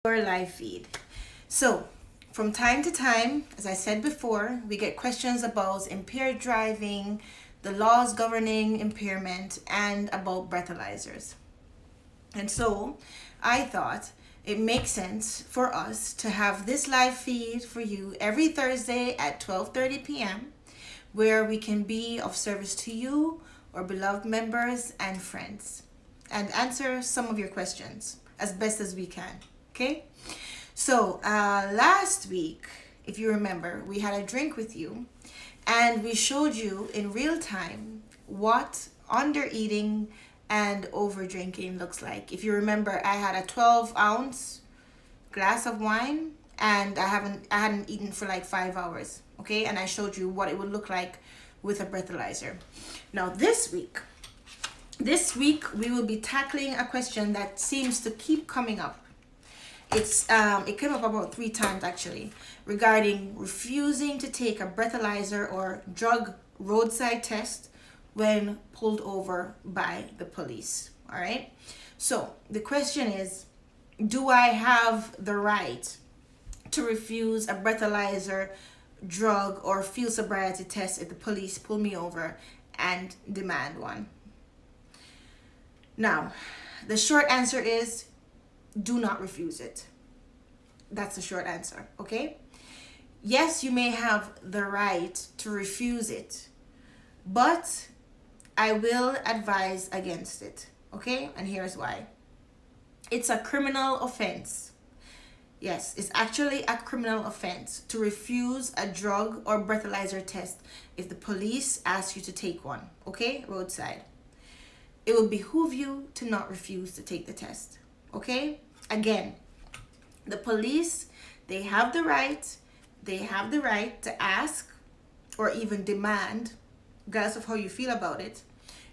Your live feed. So, from time to time, as I said before, we get questions about impaired driving, the laws governing impairment, and about breathalyzers. And so, I thought it makes sense for us to have this live feed for you every Thursday at 12:30 p.m. where we can be of service to you, our beloved members and friends, and answer some of your questions as best as we can. Okay? So, last week, if you remember, we had a drink with you and we showed you in real time what under eating and over drinking looks like. If you remember, I had a 12-ounce glass of wine and I hadn't eaten for like 5 hours. Okay, and I showed you what it would look like with a breathalyzer. Now this week we will be tackling a question that seems to keep coming up. It came up about 3 times actually, regarding refusing to take a breathalyzer or drug roadside test when pulled over by the police. All right. So the question is, do I have the right to refuse a breathalyzer, drug, or field sobriety test if the police pull me over and demand one? Now, the short answer is do not refuse it. That's the short answer, okay? Yes, you may have the right to refuse it, but I will advise against it, okay? And here's why. It's a criminal offense. Yes, it's actually a criminal offense to refuse a drug or breathalyzer test if the police ask you to take one, okay? Roadside. It will behoove you to not refuse to take the test, okay? Again, the police, they have the right to ask or even demand, regardless of how you feel about it,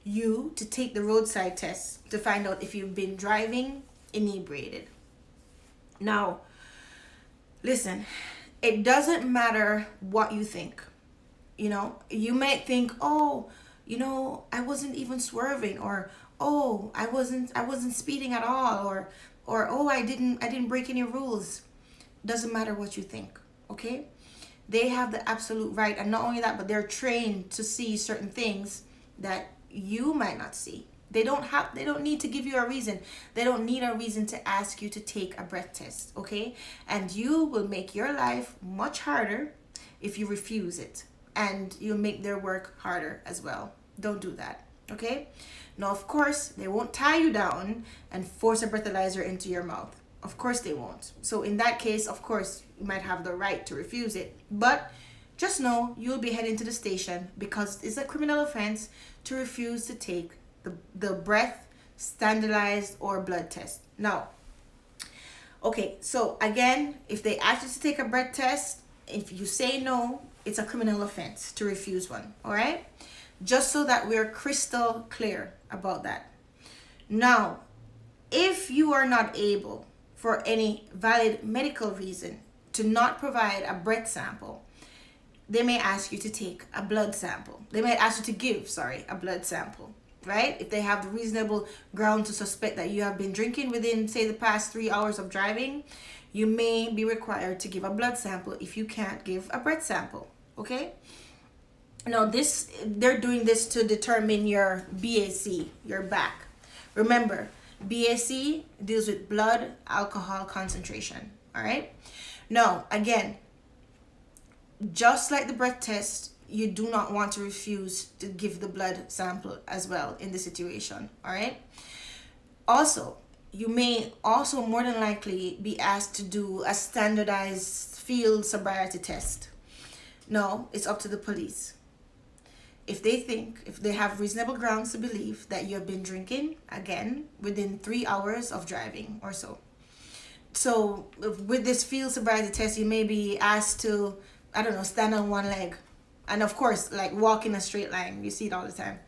you to take the roadside test to find out if you've been driving inebriated. Now, listen, it doesn't matter what you think. You might think, oh, I wasn't even swerving, or oh, I wasn't speeding at all, or oh, I didn't break any rules. Doesn't matter what you think, okay? They have the absolute right, and not only that, but they're trained to see certain things that you might not see. They don't need to give you a reason. They don't need a reason to ask you to take a breath test, okay? And you will make your life much harder if you refuse it, and you'll make their work harder as well. Don't do that, okay? Now, of course, they won't tie you down and force a breathalyzer into your mouth. Of course they won't. So in that case, of course, you might have the right to refuse it. But just know you'll be heading to the station because it's a criminal offense to refuse to take the breath, standardized, or blood test. Now, okay, so again, if they ask you to take a breath test, if you say no, it's a criminal offense to refuse one, all right? Just so that we're crystal clear about that. Now, if you are not able, for any valid medical reason, to not provide a breath sample, they may ask you to take a blood sample. They might ask you to give, a blood sample, right? If they have the reasonable ground to suspect that you have been drinking within, say, the past 3 hours of driving, you may be required to give a blood sample if you can't give a breath sample, okay? Now, they're doing this to determine your BAC, your BAC. Remember, BAC deals with blood alcohol concentration, all right? Now, again, just like the breath test, you do not want to refuse to give the blood sample as well in this situation, all right? Also, you may also more than likely be asked to do a standardized field sobriety test. No, it's up to the police. If they have reasonable grounds to believe that you have been drinking, again, within 3 hours of driving or so. So with this field sobriety test, you may be asked to, stand on one leg. And of course, like walk in a straight line. You see it all the time.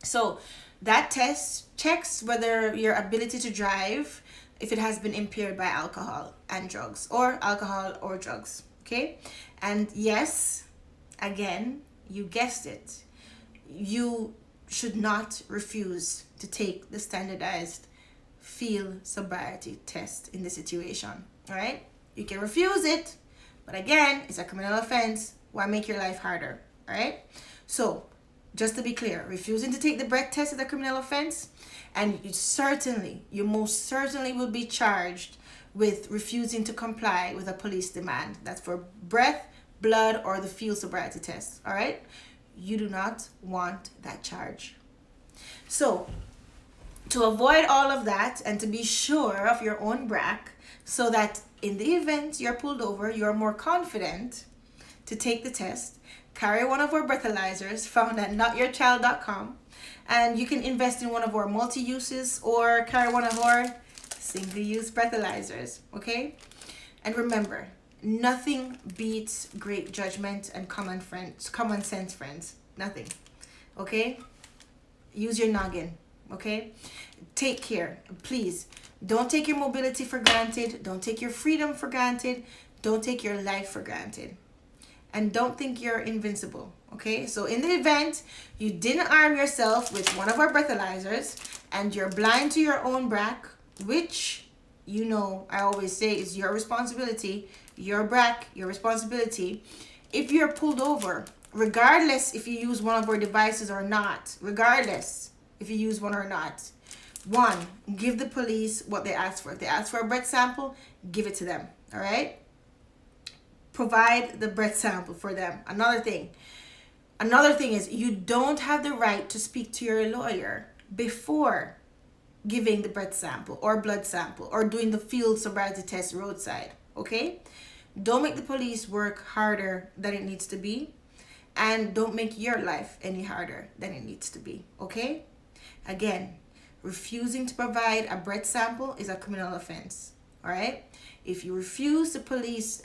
So that test checks whether your ability to drive, if it has been impaired by alcohol and drugs, or alcohol or drugs, okay? And yes, again, you guessed it, you should not refuse to take the standardized field sobriety test in this situation. All right, you can refuse it, but again, it's a criminal offense. Why make your life harder? All right, so just to be clear, refusing to take the breath test is a criminal offense, and you most certainly will be charged with refusing to comply with a police demand. That's for breath, blood, or the field sobriety test. All right, you do not want that charge. So to avoid all of that and to be sure of your own BRAC, so that in the event you're pulled over, you're more confident to take the test, carry one of our breathalyzers found at notyourchild.com, and you can invest in one of our multi-uses or carry one of our single-use breathalyzers, okay? And remember, nothing beats great judgment and common sense, friends. Nothing, okay? Use your noggin, okay? Take care, please. Don't take your mobility for granted. Don't take your freedom for granted. Don't take your life for granted. And don't think you're invincible, okay? So in the event you didn't arm yourself with one of our breathalyzers and you're blind to your own BRAC, which, you know, I always say is your responsibility, your BRAC, your responsibility. If you're pulled over, regardless if you use one of our devices or not, regardless if you use one or not, one, give the police what they ask for. If they ask for a breath sample, give it to them, all right? Provide the breath sample for them. Another thing is you don't have the right to speak to your lawyer before giving the breath sample or blood sample or doing the field sobriety test roadside, okay? Don't make the police work harder than it needs to be, and don't make your life any harder than it needs to be, okay? Again, refusing to provide a breath sample is a criminal offense, all right? If you refuse the police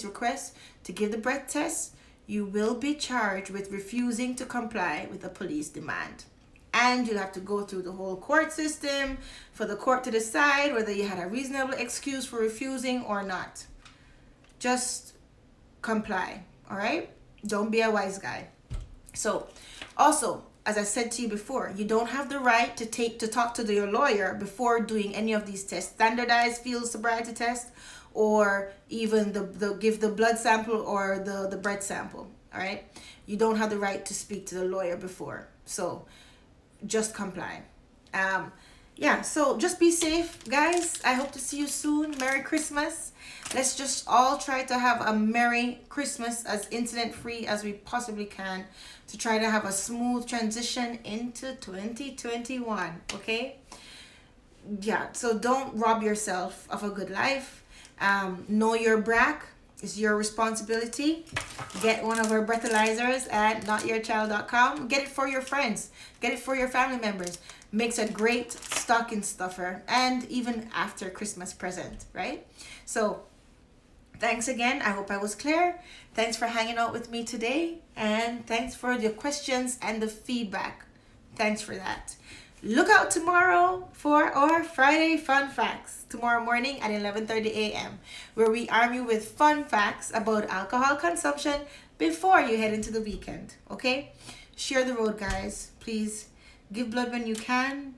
request to give the breath test, you will be charged with refusing to comply with a police demand. And you'll have to go through the whole court system for the court to decide whether you had a reasonable excuse for refusing or not. Just comply, all right? Don't be a wise guy. So, also, as I said to you before, you don't have the right to talk to your lawyer before doing any of these tests, standardized field sobriety test, or even give the blood sample or the breath sample. All right, you don't have the right to speak to the lawyer before. So just comply. Yeah, so just be safe, guys. I hope to see you soon. Merry Christmas. Let's just all try to have a Merry Christmas as incident-free as we possibly can to try to have a smooth transition into 2021, okay? Yeah, so don't rob yourself of a good life. Know your BRAC is your responsibility. Get one of our breathalyzers at notyourchild.com. Get it for your friends. Get it for your family members. Makes a great stocking stuffer and even after Christmas present, right? So thanks again. I hope I was clear. Thanks for hanging out with me today, and thanks for the questions and the feedback. Thanks for that. Look out tomorrow for our Friday Fun Facts, tomorrow morning at 11:30 a.m., where we arm you with fun facts about alcohol consumption before you head into the weekend, okay? Share the road, guys. Please give blood when you can.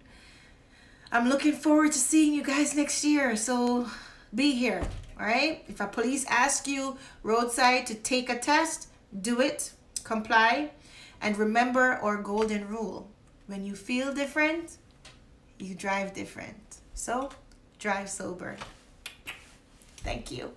I'm looking forward to seeing you guys next year, so be here, all right? If a police ask you roadside to take a test, do it, comply, and remember our golden rule. When you feel different, you drive different. So, drive sober. Thank you.